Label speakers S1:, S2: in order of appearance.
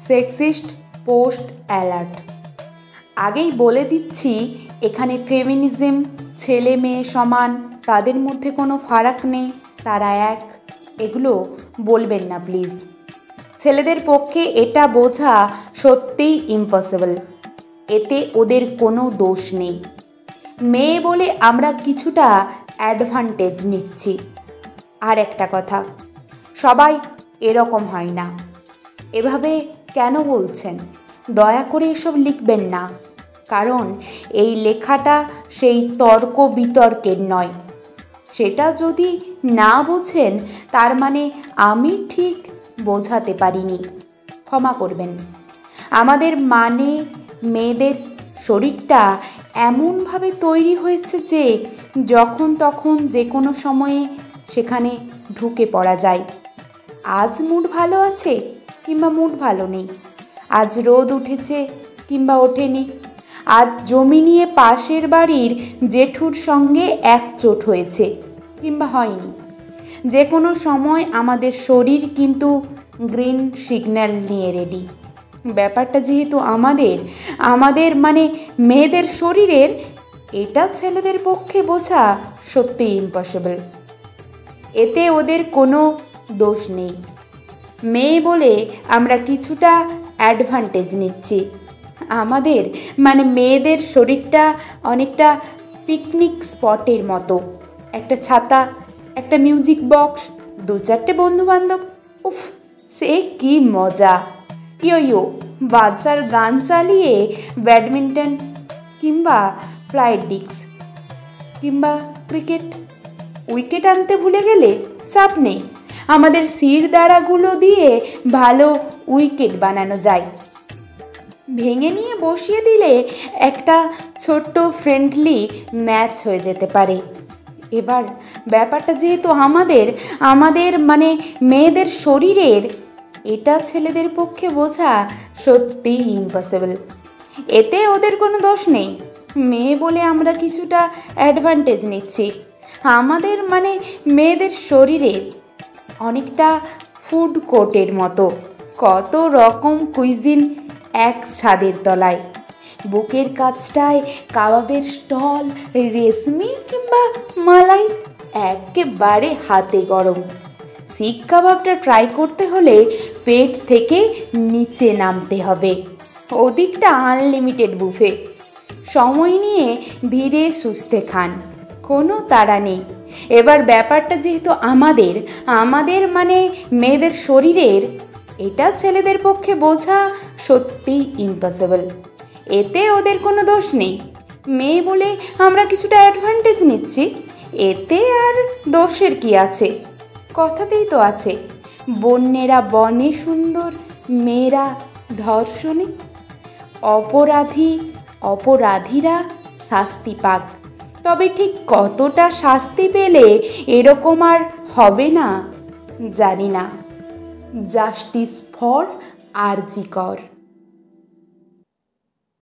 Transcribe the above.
S1: Sexist post alert. আগেই বলে দিচ্ছি, এখানে ফেমিনিজম, ছেলে মেয়ে সমান, তাদের মধ্যে কোনো ফারাক নেই, তারা এক, এগুলো বলবেন না প্লিজ। ছেলেদের পক্ষে এটা বোঝা সত্যিই ইম্পসিবল। এতে ওদের কোনো দোষ নেই। মেয়ে বলে আমরা কিছুটা অ্যাডভান্টেজ নিচ্ছি। আর একটা কথা, সবাই এরকম হয় না। এভাবে কেন বলছেন? দয়া করে এসব লিখবেন না, কারণ এই লেখাটা সেই তর্ক বিতর্কের নয়। সেটা যদি না বোঝেন, তার মানে আমি ঠিক বোঝাতে পারিনি, ক্ষমা করবেন। আমাদের মেয়েদের শরীরটা এমনভাবে তৈরি হয়েছে যে যখন তখন যে কোনো সময়ে সেখানে ঢুকে পড়া যায়। আজ মুড ভালো আছে কিংবা মুড ভালো নেই, আজ রোদ উঠেছে কিংবা ওঠেনি, আজ জমি নিয়ে পাশের বাড়ির জেঠুর সঙ্গে একচোট হয়েছে কিংবা হয়নি। যে কোনো সময় আমাদের শরীর কিন্তু গ্রিন সিগন্যাল নিয়ে রেডি। ব্যাপারটা যেহেতু আমাদের মানে মেয়েদের শরীরের, এটা ছেলেদের পক্ষে বোঝা সত্যিই ইম্পসিবল। এতে ওদের কোনো দোষ নেই। মেয়ে বলে আমরা কিছুটা অ্যাডভান্টেজ নিচ্ছি। আমাদের মেয়েদের শরীরটা অনেকটা পিকনিক স্পটের মতো। একটা ছাতা, একটা মিউজিক বক্স, 2-4টে বন্ধুবান্ধব, উফ, সে কি মজা! ইয়ো বাদশার গান চালিয়ে ব্যাডমিন্টন কিংবা ফ্লাইট ডিস্ক কিংবা ক্রিকেট, উইকেট আনতে ভুলে গেলে চাপ নেই, আমাদের শিরদাঁড়াগুলো দিয়ে ভালো উইকেট বানানো যায়। ভেঙে নিয়ে বসিয়ে দিলে একটা ছোট্ট ফ্রেন্ডলি ম্যাচ হয়ে যেতে পারে। এবার ব্যাপারটা যেহেতু আমাদের মেয়েদের শরীরের, এটা ছেলেদের পক্ষে বোঝা সত্যিই ইম্পসিবল। এতে ওদের কোনো দোষ নেই। মেয়ে বলে আমরা কিছুটা অ্যাডভান্টেজ নিচ্ছি। আমাদের মেয়েদের শরীরের অনেকটা ফুড কোর্টের মতো, কত রকম কুইজিন এক ছাদের তলায়। বুকের কাছটায় কাবাবের স্টল, রেশমি কিংবা মালাই, একেবারে হাতে গরম। শিক কাবাবটা ট্রাই করতে হলে পেট থেকে নিচে নামতে হবে। ওদিকটা আনলিমিটেড বুফে। সময় নিয়ে ধীরে সুস্থে খান, কোনো তাড়া নেই। এবার ব্যাপারটা যেহেতু আমাদের মেয়েদের শরীরের, এটা ছেলেদের পক্ষে বোঝা সত্যিই ইম্পসিবল। এতে ওদের কোনো দোষ নেই। মেয়ে বলে আমরা কিছুটা অ্যাডভান্টেজ নিচ্ছি, এতে আর দোষের কি আছে? কথাতেই তো আছে, বন্যেরা বনে সুন্দর, মেয়েরা ধর্ষণে। অপরাধীরা শাস্তি পাক। তবে ঠিক কতটা শাস্তি পেলে এরকম আর হবে না জানি না। জাস্টিস ফর আরজি কর।